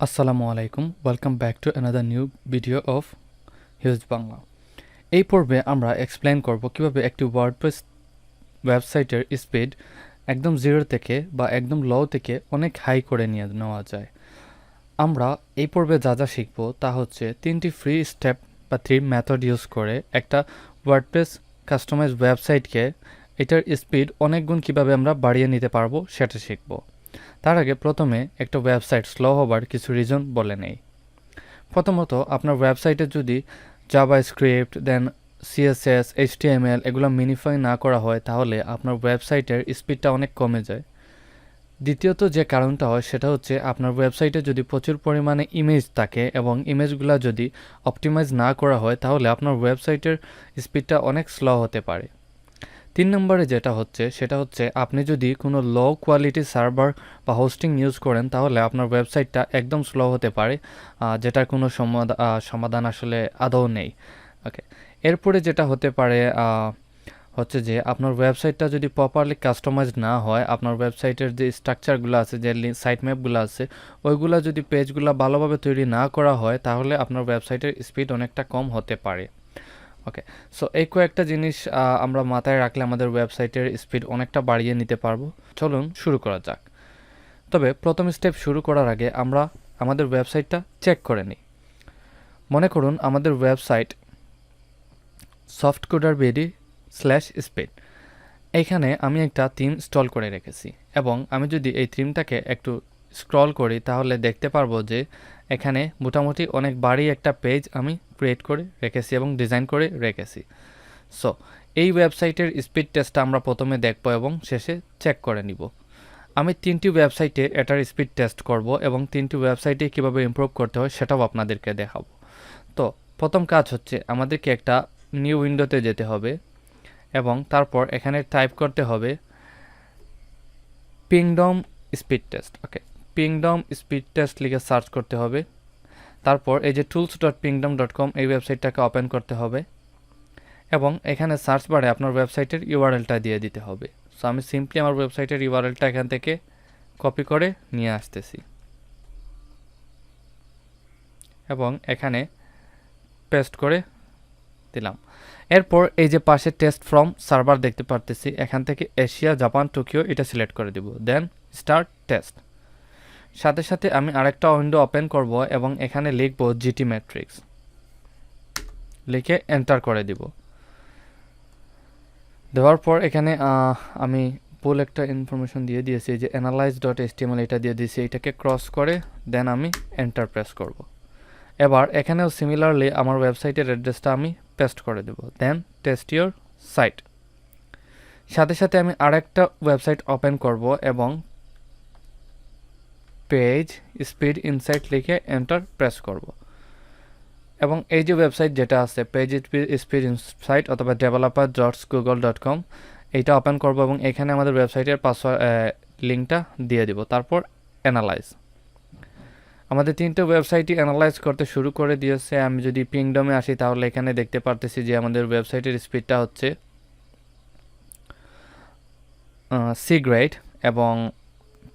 আসসালামু আলাইকুম, welcome back to another new video of huge Bangla. এই পর্বে আমরা এক্সপ্লেন করব কিভাবে একটি ওয়ার্ডপ্রেস ওয়েবসাইটের স্পিড একদম জিরো থেকে বা একদম লো থেকে অনেক হাই করে নিয়ে নেওয়া যায়। আমরা এই পর্বে যা যা শিখব তা হচ্ছে 3টি ফ্রি স্টেপ বা 3 মেথড ইউজ করে একটা ওয়ার্ডপ্রেস কাস্টমাইজ ওয়েবসাইটকে এটার স্পিড অনেক গুণ কীভাবে আমরা বাড়িয়ে নিতে পারবো সেটা শিখব। তার আগে প্রথমে একটা ওয়েবসাইট স্লো হবার কিছু রিজন বলে নেই। প্রথমত, আপনার ওয়েবসাইটে যদি জাভাস্ক্রিপ্ট দেন সিএসএস এইচটিএমএল এগুলো মিনিফাই না করা হয় তাহলে আপনার ওয়েবসাইটের স্পিডটা অনেক কমে যায়। দ্বিতীয়ত যে কারণটা হয় সেটা হচ্ছে আপনার ওয়েবসাইটে যদি প্রচুর পরিমাণে ইমেজ থাকে এবং ইমেজগুলো যদি অপটিমাইজ না করা হয় তাহলে আপনার ওয়েবসাইটের স্পিডটা অনেক স্লো হতে পারে। 3 নম্বরে যেটা হচ্ছে সেটা হচ্ছে আপনি যদি কোনো লো কোয়ালিটি সার্ভার বা হোস্টিং ইউজ করেন তাহলে আপনার ওয়েবসাইটটা একদম স্লো হতে পারে, যেটার কোনো সমাধান আসলে আদৌ নেই। ওকে, এরপরে যেটা হতে পারে হচ্ছে যে আপনার ওয়েবসাইটটা যদি প্রপারলি কাস্টমাইজ না হয়, আপনার ওয়েবসাইটের যে স্ট্রাকচারগুলো আছে, যে সাইট ম্যাপগুলো আছে, ওইগুলো যদি পেজগুলো ভালোভাবে তৈরি না করা হয় তাহলে আপনার ওয়েবসাইটের স্পিড অনেকটা কম হতে পারে। ওকে, সো এই কয়েকটা জিনিস আমরা মাথায় রাখলে আমাদের ওয়েবসাইটের স্পিড অনেকটা বাড়িয়ে নিতে পারবো। চলুন শুরু করা যাক। তবে প্রথম স্টেপ শুরু করার আগে আমরা আমাদের ওয়েবসাইটটা চেক করে নিই। মনে করুন আমাদের ওয়েবসাইট softcoderBD/speed। এইখানে আমি একটা থিম ইনস্টল করে রেখেছি এবং আমি যদি এই থিমটাকে একটু স্ক্রল করি তাহলে দেখতে পারবো যে এখানে মোটামুটি অনেক বাড়ি একটা পেজ আমি ক্রিয়েট করে রেখেছি এবং ডিজাইন করে রেখেছি। সো এই ওয়েবসাইটের স্পিড টেস্টটা আমরা প্রথমে দেখব এবং শেষে চেক করে নিব। আমি 3টি ওয়েবসাইটে এটার স্পিড টেস্ট করব এবং 3টি ওয়েবসাইটে কীভাবে ইমপ্রুভ করতে হয় সেটাও আপনাদেরকে দেখাবো। তো প্রথম কাজ হচ্ছে আমাদেরকে একটা নিউ উইন্ডোতে যেতে হবে এবং তারপর এখানে টাইপ করতে হবে পিংডম স্পিড টেস্ট। ওকে, পিংডম স্পিড টেস্ট লিখে সার্চ করতে হবে। তারপর এই যে tools.pingdom.com এই ওয়েবসাইটটাকে ওপেন করতে হবে এবং এখানে সার্চ বারে আপনার ওয়েবসাইটের ইউআরএলটা দিয়ে দিতে হবে। সো আমি সিম্পলি আমার ওয়েবসাইটের ইউআরএলটা এখান থেকে কপি করে নিয়ে আসতেছি এবং এখানে পেস্ট করে দিলাম। এরপর এই যে পাশে টেস্ট ফ্রম সার্ভার দেখতে পারতেছি, এখান থেকে এশিয়া, জাপান, টোকিও এটা সিলেক্ট করে দিব, দেন স্টার্ট টেস্ট। সাথে সাথে আমি আরেকটা উইন্ডো ওপেন করব এবং এখানে লিখব জিটি ম্যাট্রিক্স, লিখে এন্টার করে দিব। দেওয়ার পর এখানে আমি ভুল একটা ইনফরমেশন দিয়ে দিয়েছি, যে analyze.html এটা দিয়ে দিয়েছি, এটাকে ক্রস করে দেন আমি এন্টার প্রেস করব। এবার এখানেও সিমিলারলি আমার ওয়েবসাইটের অ্যাড্রেসটা আমি পেস্ট করে দেব, দেন টেস্ট ইউর সাইট। সাথে সাথে আমি আরেকটা ওয়েবসাইট ওপেন করব এবং পেজ স্পিড ইনসাইট লিখে এন্টার প্রেস করব এবং এই যে ওয়েবসাইট যেটা আছে পেজ স্পিড ইনসাইট অথবা developer.google.com এইটা ওপেন করব এবং এখানে আমাদের ওয়েবসাইটের পাসওয়ার্ড লিঙ্কটা দিয়ে দিব। তারপর অ্যানালাইজ। আমাদের 3টে ওয়েবসাইটই অ্যানালাইজ করতে শুরু করে দিয়েছে। আমি যদি পিংডমে আসি তাহলে এখানে দেখতে পারতেছি যে আমাদের ওয়েবসাইটের স্পিডটা হচ্ছে সি গ্রেড এবং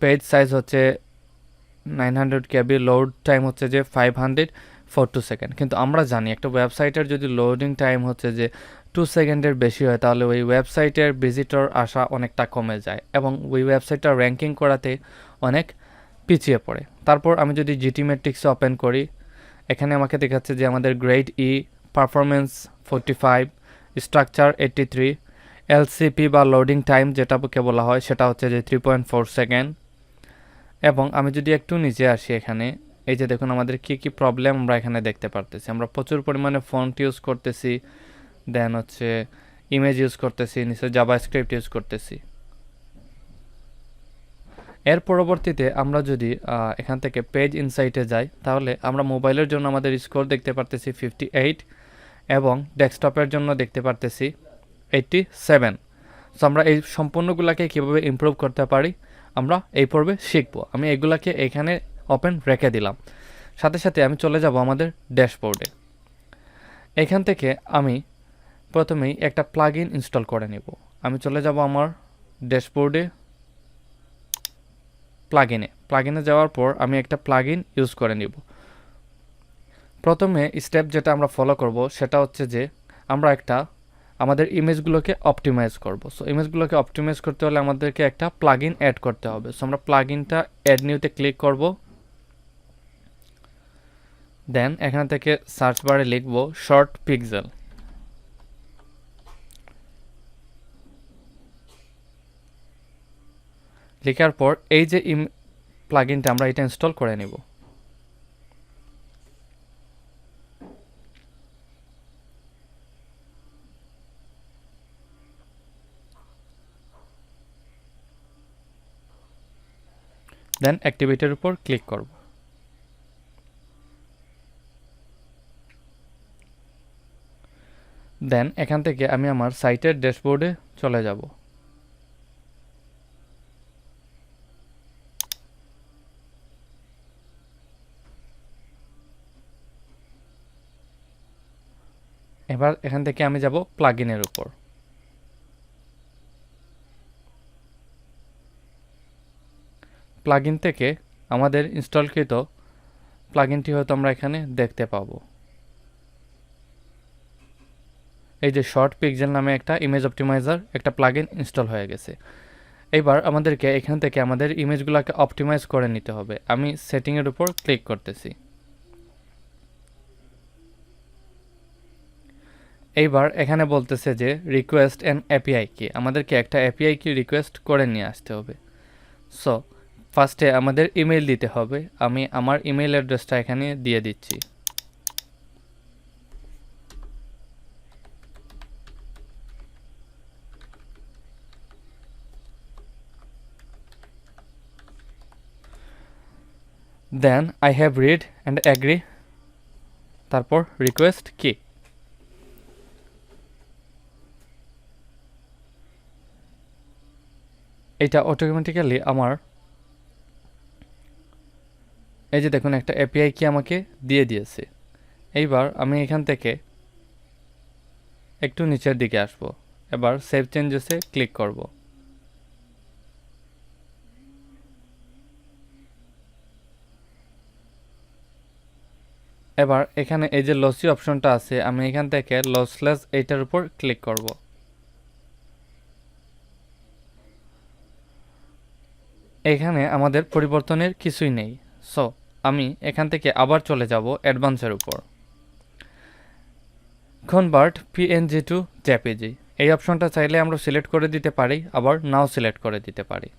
পেজ সাইজ হচ্ছে 900 KB, লোড টাইম হচ্ছে যে 542 সেকেন্ড। কিন্তু আমরা জানি একটা ওয়েবসাইটের যদি লোডিং টাইম হচ্ছে যে 2 সেকেন্ডের বেশি হয় তাহলে ওই ওয়েবসাইটের ভিজিটর আসা অনেকটা কমে যায় এবং ওই ওয়েবসাইটটা র্যাঙ্কিং করাতে অনেক পিছিয়ে পড়ে। তারপর আমি যদি জিটি ম্যাট্রিক্স ওপেন করি, এখানে আমাকে দেখাচ্ছে যে আমাদের গ্রেড ই, পারফরমেন্স 45, স্ট্রাকচার 83, এলসিপি বা লোডিং টাইম যেটাকে বলা হয় সেটা হচ্ছে যে 3.4 সেকেন্ড। এবং আমি যদি একটু নিচে আসি, এখানে এই যে দেখুন আমাদের কি কি প্রবলেম আমরা এখানে দেখতে পারতেছি। আমরা প্রচুর পরিমাণে ফন্ট ইউজ করতেছি, দেন হচ্ছে ইমেজ ইউজ করতেছি, নিচে জাভাস্ক্রিপ্ট ইউজ করতেছি। এর পরবর্তীতে আমরা যদি এখান থেকে পেজ ইনসাইটে যাই তাহলে আমরা মোবাইলের জন্য আমাদের স্কোর দেখতে পারতেছি 58 এবং ডেস্কটপের জন্য দেখতে পারতেছি 87। সো আমরা এই সম্পূর্ণগুলোকে কীভাবে ইমপ্রুভ করতে পারি আমরা এই পর্বে শিখব। আমি এগুলাকে এখানে ওপেন রেখে দিলাম। সাথে সাথে আমি চলে যাব আমাদের ড্যাশবোর্ডে। এখান থেকে আমি প্রথমেই একটা প্লাগইন ইনস্টল করে নেব। আমি চলে যাব আমার ড্যাশবোর্ডে, প্লাগইনে প্লাগইনে যাওয়ার পর আমি একটা প্লাগইন ইউজ করে নিব। প্রথমে স্টেপ যেটা আমরা ফলো করব সেটা হচ্ছে যে আমরা আমাদের ইমেজগুলোকে অপটিমাইজ করব। সো ইমেজগুলোকে অপটিমাইজ করতে হলে আমাদেরকে একটা প্লাগইন অ্যাড করতে হবে। সো আমরা প্লাগইনটা অ্যাড নিউতে ক্লিক করব। দেন এখান থেকে সার্চ বারে লিখব শর্ট পিক্সেল। লেখার পর এই যে প্লাগইনটা আমরা এটা ইনস্টল করে নেব। দেন অ্যাক্টিভেটের উপর ক্লিক করব। দেন এখান থেকে আমি আমার সাইটের ড্যাশবোর্ডে চলে যাব। এবার এখান থেকে আমি যাব প্লাগইনের উপর। প্লাগইন থেকে আমাদের ইনস্টলকৃত প্লাগইনটি হয়তো আমরা এখানে দেখতে পাবো। এই যে শর্ট পিক্সেল নামে একটা ইমেজ অপটিমাইজার একটা প্লাগইন ইনস্টল হয়ে গেছে। এবার আমাদেরকে এখান থেকে আমাদের ইমেজগুলোকে অপটিমাইজ করে নিতে হবে। আমি সেটিংয়ের উপর ক্লিক করতেছি। এইবার এখানে বলতেছে যে রিকোয়েস্ট অ্যান এপিআই কি, আমাদেরকে একটা এপিআই কি রিকোয়েস্ট করে নিয়ে আসতে হবে। সো ফার্স্টে আমাদের ইমেল দিতে হবে। আমি আমার ইমেল অ্যাড্রেসটা এখানে দিয়ে দিচ্ছি। Then I have read and agree, তারপর রিকোয়েস্ট কি। এটা অটোমেটিক্যালি আমার এই যে দেখুন একটা এপিআই কি আমাকে দিয়ে দিয়েছে। এইবার আমি এখান থেকে একটু নিচের দিকে আসব। এবার সেভ চেঞ্জেসে ক্লিক করব। এবার এখানে এই যে লসি অপশনটা আছে, আমি এখান থেকে লসলেস এইটার উপর ক্লিক করব। এখানে আমাদের পরিবর্তনের কিছুই নেই। সো আমি এখান থেকে আবার চলে যাব অ্যাডভান্সের উপর। কনভার্ট পিএনজি টু জেপিজি, এই অপশনটা চাইলে আমরা সিলেক্ট করে দিতে পারি, আবার নাও সিলেক্ট করে দিতে পারি।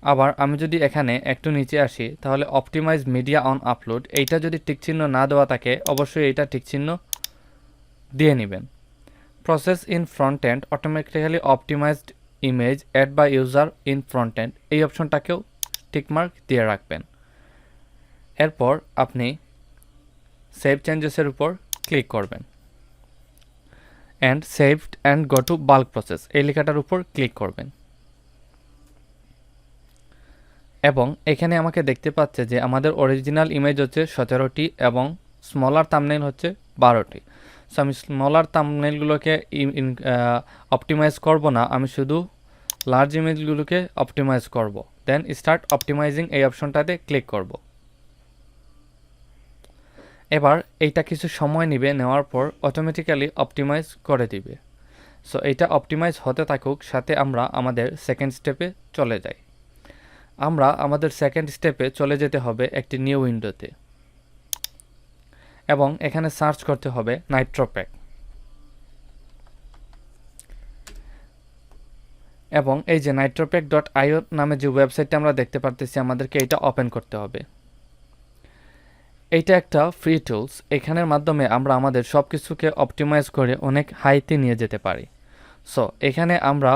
আবার আমি যদি এখানে একটু নিচে আসি তাহলে অপটিমাইজ মিডিয়া অন আপলোড, এইটা যদি টিকচিহ্ন না দেওয়া থাকে অবশ্যই এইটা টিকচিহ্ন দিয়ে নেবেন। Process in front end automatically optimized image add by user in front end, এই অপশনটাকেও টিকমার্ক দিয়ে রাখবেন। এরপর আপনি সেভ চেঞ্জেসের উপর ক্লিক করবেন and saved and go to bulk process, এই লেখাটার উপর ক্লিক করবেন। এবং এখানে আমাকে দেখতে পাচ্ছে যে আমাদের অরিজিনাল ইমেজ হচ্ছে 17টি এবং স্মলার থাম্বনেইল হচ্ছে 12টি। সো আমি স্মলার থাম্বনেইলগুলোকে অপটিমাইজ করব না, আমি শুধু লার্জ ইমেজগুলোকে অপটিমাইজ করব। দেন স্টার্ট অপটিমাইজিং, এই অপশনটাতে ক্লিক করব। এবার এইটা কিছু সময় নেবে, নেওয়ার পর অটোমেটিক্যালি অপটিমাইজ করে দিবে। সো এইটা অপটিমাইজ হতে থাকুক, সাথে আমরা আমাদের সেকেন্ড স্টেপে চলে যাই। আমরা আমাদের সেকেন্ড স্টেপে চলে যেতে হবে একটি নিউ উইন্ডোতে এবং এখানে সার্চ করতে হবে নাইট্রোপ্যাক। এবং এই যে nitropack.io নামে যে ওয়েবসাইটটা আমরা দেখতে পারতেছি, আমাদেরকে এটা ওপেন করতে হবে। এইটা একটা ফ্রি টুলস, এখানের মাধ্যমে আমরা আমাদের সব কিছুকে অপটিমাইজ করে অনেক হাইতে নিয়ে যেতে পারি। সো এখানে আমরা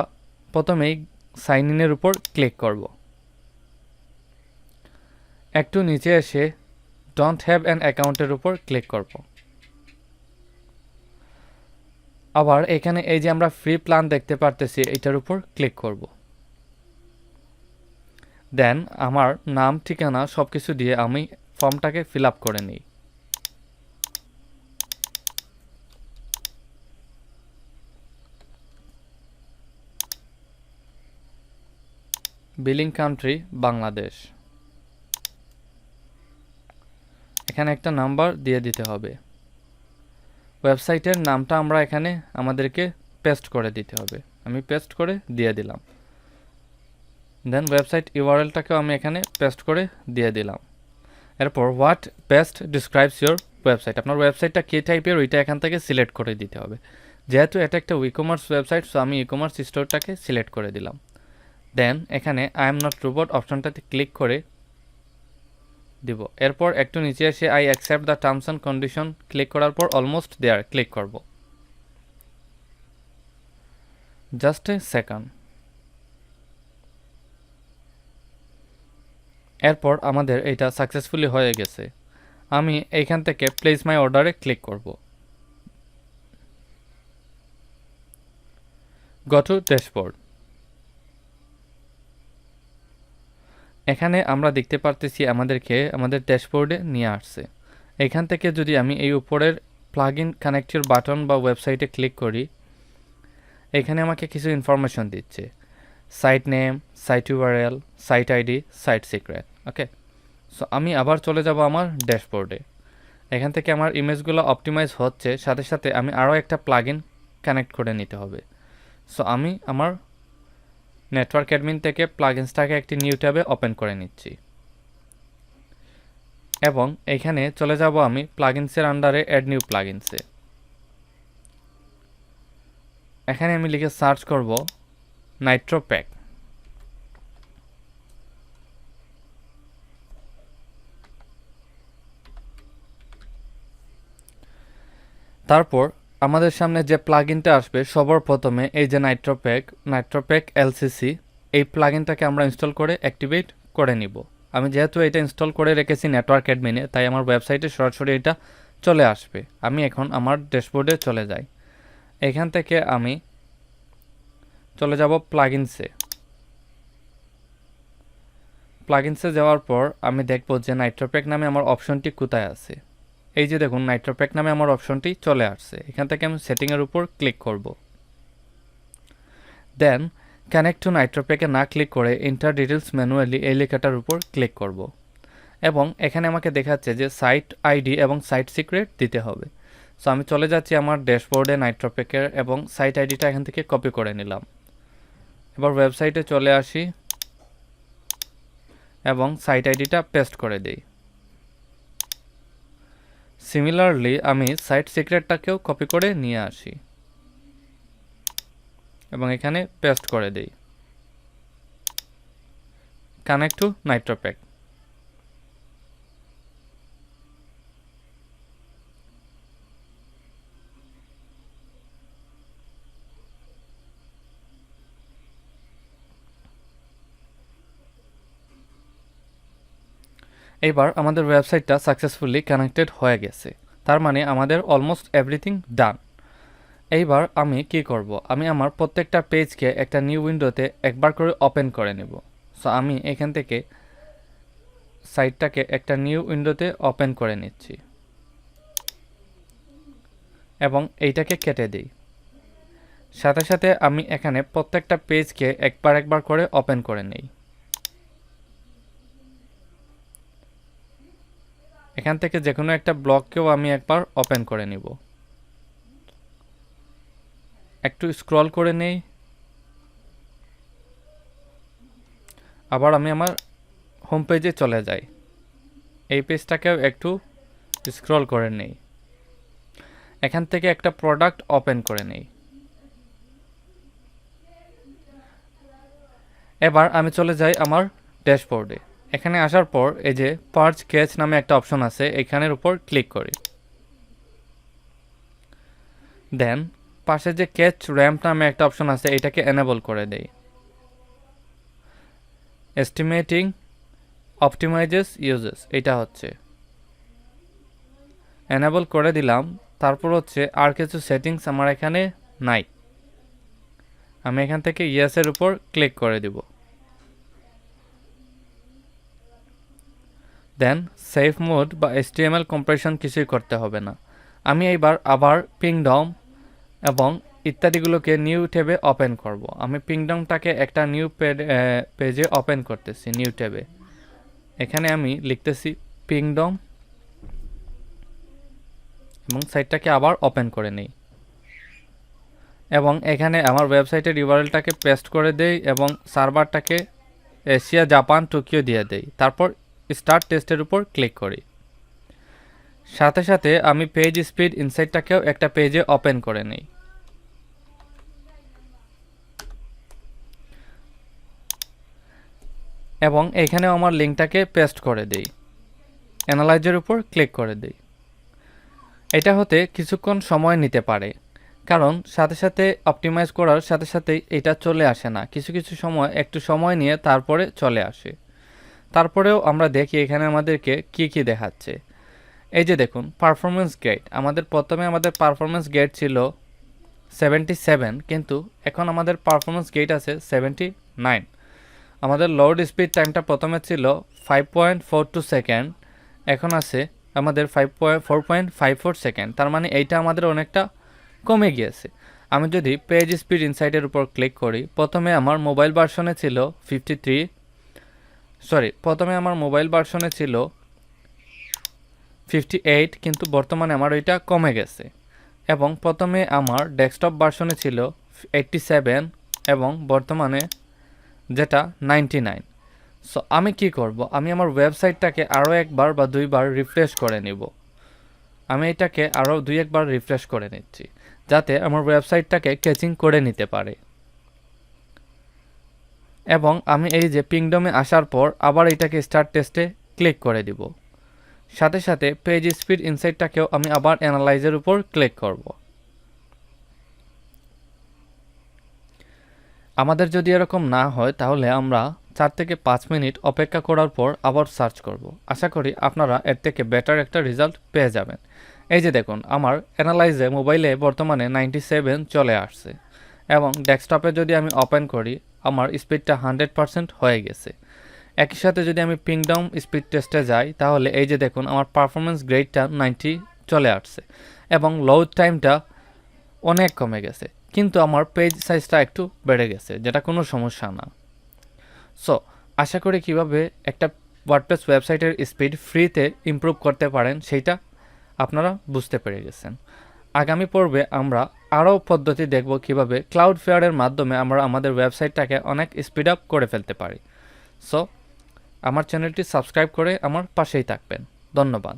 প্রথমেই সাইন ইনের উপর ক্লিক করব। একটু নিচে এসে ডোন্ট হ্যাভ অ্যান অ্যাকাউন্টের উপর ক্লিক করব। আবার এখানে এই যে আমরা ফ্রি প্ল্যান দেখতে পারতেছি, এটার উপর ক্লিক করব। দেন আমার নাম ঠিকানা সব কিছু দিয়ে আমি ফর্মটাকে ফিল আপ করে নিই। Billing country Bangladesh. এখানে একটা নাম্বার দিয়ে দিতে হবে। ওয়েবসাইটের নামটা আমরা এখানে আমাদেরকে পেস্ট করে দিতে হবে। আমি পেস্ট করে দিয়ে দিলাম। দেন ওয়েবসাইট ইউআরএলটাকেও আমি এখানে পেস্ট করে দিয়ে দিলাম। এরপর what best describes your website, আপনার ওয়েবসাইটটা কী টাইপের ওইটা এখান থেকে সিলেক্ট করে দিতে হবে। যেহেতু এটা একটা ই কমার্স ওয়েবসাইট, সো আমি ই কমার্স স্টোরটাকে সিলেক্ট করে দিলাম। দেন এখানে আই এম নট রোবট অপশনটাতে ক্লিক করে দিব। এরপর একটু নিচে এসে I accept the terms and condition click করার পর অলমোস্ট দেয়ার ক্লিক করব। Just a second. এরপর আমাদের এটা সাকসেসফুলি হয়ে গেছে। আমি এইখান থেকে প্লেস মাই অর্ডারে ক্লিক করব। Go to dashboard. এখানে আমরা দেখতে পারতেছি আমাদেরকে আমাদের ড্যাশবোর্ডে নিয়ে আসছে। এখান থেকে যদি আমি এই উপরের plug in connect your button বা ওয়েবসাইটে ক্লিক করি, এখানে আমাকে কিছু ইনফরমেশন দিচ্ছে, site name, site URL, site ID, site secret. Okay, so আমি আবার চলে যাব আমার ড্যাশবোর্ডে। এখান থেকে আমার ইমেজগুলো অপটিমাইজ হচ্ছে, সাথে সাথে আমি আরও একটা প্লাগ ইন কানেক্ট করে নিতে হবে। সো আমি আমার নেটওয়ার্ক অ্যাডমিন থেকে প্লাগইনসটাকে একটি নিউ ট্যাবে ওপেন করে নিচ্ছি এবং এখানে চলে যাব আমি প্লাগইনসের আন্ডারে অ্যাড নিউ প্লাগইনসে। এখানে আমি লিখে সার্চ করব নাইট্রো প্যাক। তারপর আমাদের সামনে যে প্লাগইনটা আসবে সবার প্রথমে এই যে নাইট্রো প্যাক এলসিসি, এই প্লাগইনটাকে আমরা ইনস্টল করে অ্যাক্টিভেট করে নিব। আমি যেহেতু এটা ইনস্টল করে রেখেছি নেটওয়ার্ক অ্যাডমিনে, তাই আমার ওয়েবসাইটে সরাসরি এটা চলে আসবে। আমি এখন আমার ড্যাশবোর্ডে চলে যাই। এখান থেকে আমি চলে যাব প্লাগইনসে যাওয়ার পর আমি দেখব যে নাইট্রো প্যাক নামে আমার অপশনটি কোথায় আছে। এই যে দেখুন নাইট্রো প্যাক নামে আমার অপশনটি চলে আসছে। এখান থেকে আমি সেটিংয়ের উপর ক্লিক করব। দেন কানেক্ট টু নাইট্রো প্যাকে না ক্লিক করে এন্টার ডিটেলস ম্যানুয়ালি এই লেখাটার উপর ক্লিক করব এবং এখানে আমাকে দেখাচ্ছে যে সাইট আইডি এবং সাইট সিক্রেট দিতে হবে। সো আমি চলে যাচ্ছি আমার ড্যাশবোর্ডে নাইট্রো প্যাকের এবং সাইট আইডিটা এখান থেকে কপি করে নিলাম। এবার ওয়েবসাইটে চলে আসি এবং সাইট আইডিটা পেস্ট করে দিই। সিমিলারলি আমি সাইট সিক্রেটটাকেও কপি করে নিয়ে আসি এবং এখানে পেস্ট করে দিই। Connect to Nitro pack. এবার আমাদের ওয়েবসাইটটা সাকসেসফুলি কানেক্টেড হয়ে গেছে, তার মানে আমাদের অলমোস্ট এভরিথিং ডান। এইবার আমি কি করব, আমি আমার প্রত্যেকটা পেজকে একটা নিউ উইন্ডোতে একবার করে ওপেন করে নেব। সো আমি এখান থেকে সাইটটাকে একটা নিউ উইন্ডোতে ওপেন করে নিচ্ছি এবং এইটাকে কেটে দিই। সাথে সাথে আমি এখানে প্রত্যেকটা পেজকে একবার করে ওপেন করে নেই। এখান থেকে যে কোনো একটা ব্লককেও আমি একবার ওপেন করে নিব। একটু স্ক্রল করে নেই, আবার আমি আমার হোম পেজে চলে যাই। এই পেজটাকেও একটু স্ক্রল করে নেই। এখান থেকে একটা প্রোডাক্ট ওপেন করে নেই। এবার আমি চলে যাই আমার ড্যাশবোর্ডে। এখানে আসার পর এই যে পার্চ ক্যাচ নামে একটা অপশন আছে, এখানের উপর ক্লিক করি। দেন পাশে যে ক্যাচ র্যাম্প নামে একটা অপশন আছে, এটাকে এনেবল করে দেই। এস্টিমেটিং অপটিমাইজেস ইউজেস, এটা হচ্ছে এনেবল করে দিলাম। তারপর হচ্ছে আর কিছু সেটিংস আমার এখানে নাই, আমি এখান থেকে ইয়েসের উপর ক্লিক করে দিব। দেন সেভ মোড বা HTML কম্প্রেশন কিছুই করতে হবে না। আমি এইবার আবার পিংডম এবং ইত্যাদিগুলোকে নিউ ট্যাবে ওপেন করব। আমি পিংডমটাকে একটা নিউ পেজে ওপেন করতেছি, নিউ ট্যাবে। এখানে আমি লিখতেছি পিংডম এবং সাইটটাকে আবার ওপেন করে নিই এবং এখানে আমার ওয়েবসাইটের ইউআরএলটাকে পেস্ট করে দেই এবং সার্ভারটাকে এশিয়া জাপান টোকিও দিয়ে দেই। তারপর স্টার্ট টেস্টের উপর ক্লিক করি। সাথে সাথে আমি পেজ স্পিড ইনসাইটটাকেও একটা পেজে ওপেন করে নিই এবং এখানেও আমার লিঙ্কটাকে পেস্ট করে দিই, অ্যানালাইজের উপর ক্লিক করে দিই। এটা হতে কিছুক্ষণ সময় নিতে পারে, কারণ সাথে সাথে অপটিমাইজ করার সাথে সাথেই এটা চলে আসে না, কিছু কিছু সময় একটু সময় নিয়ে তারপরে চলে আসে। তারপরেও আমরা দেখি এখানে আমাদেরকে কি কি দেখাচ্ছে। এই যে দেখুন পারফরমেন্স গেট, প্রথমে আমাদের পারফরমেন্স গেট ছিল 77, কিন্তু এখন আমাদের পারফরমেন্স গেট আছে 79। আমাদের লোড স্পিড টাইমটা প্রথমে ছিল 5.42 সেকেন্ড, এখন আছে আমাদের 4.54 সেকেন্ড। তার মানে এইটা আমাদের অনেকটা কমে গিয়েছে। আমি যদি পেজ স্পিড ইনসাইটের উপর ক্লিক করি, প্রথমে আমার মোবাইল ভার্সনে ছিল 58, কিন্তু বর্তমানে আমার ওইটা কমে গেছে। এবং প্রথমে আমার ডেস্কটপ ভার্সনে ছিল 87 এবং বর্তমানে যেটা 99। সো আমি কি করব, আমি আমার ওয়েবসাইটটাকে আরও একবার বা দুইবার রিফ্রেশ করে নিব। আমি এটাকে আরও একবার রিফ্রেশ করে নিচ্ছি যাতে আমার ওয়েবসাইটটাকে ক্যাচিং করে নিতে পারে। এবং আমি এই যে পিংডমে আসার পর আবার এটাকে স্টার্ট টেস্টে ক্লিক করে দিব। সাথে সাথে পেজ স্পিড ইনসাইটটাকেও আমি আবার অ্যানালাইজের উপর ক্লিক করব। আমাদের যদি এরকম না হয় তাহলে আমরা 4 থেকে 5 মিনিট অপেক্ষা করার পর আবার সার্চ করব। আশা করি আপনারা এর থেকে বেটার একটা রেজাল্ট পেয়ে যাবেন। এই যে দেখুন আমার অ্যানালাইজে মোবাইলে বর্তমানে 97 চলে আসছে এবং ডেস্কটপে যদি আমি ওপেন করি আমার স্পিডটা 100% হয়ে গেছে। একই সাথে যদি আমি পিংডম স্পিড টেস্টে যাই তাহলে এই যে দেখুন আমার পারফরমেন্স গ্রেডটা 90 চলে আসছে এবং লোড টাইমটা অনেক কমে গেছে, কিন্তু আমার পেজ সাইজটা একটু বেড়ে গেছে, যেটা কোনো সমস্যা না। সো আশা করি কিভাবে একটা ওয়ার্ডপ্রেস ওয়েবসাইটের স্পিড ফ্রিতে ইমপ্রুভ করতে পারেন সেইটা আপনারা বুঝতে পেরে গেছেন। আগামী পর্বে আমরা আরও পদ্ধতি দেখব কিভাবে ক্লাউডফেয়ারের মাধ্যমে আমরা আমাদের ওয়েবসাইটটাকে অনেক স্পিড আপ করে ফেলতে পারি। সো আমার চ্যানেলটি সাবস্ক্রাইব করে আমার পাশেই থাকবেন। ধন্যবাদ।